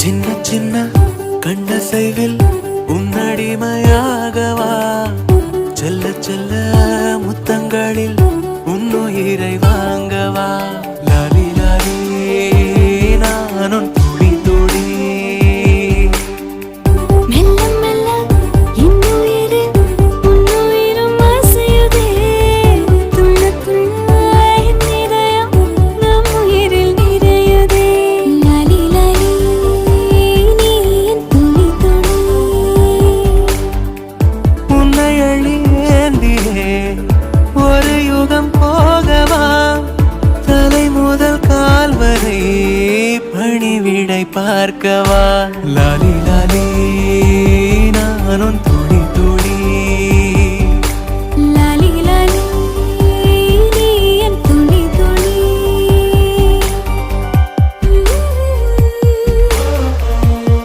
சின்ன சின்ன கண்ணசைவில் உன்னடிமையாகவா செல்ல செல்ல முத்தங்களில் உன்னுயிரை வாங்கவா லாலி லாலி நானும் துடி துடி மெல்ல மெல்ல இன்னுயிரு உன்னுயிரும் அசையுதே துள்ள துள்ள என் இதயம் நம் உயிரில் நிறையுதே லாலி லாலி நீ என் துளி துளி உன்னை அழியேந்தியே ஒரு யுகம் போகவா தலை முதல் கால் வரை பணிவிடை பார்க்கவா லாலி லாலி நானும்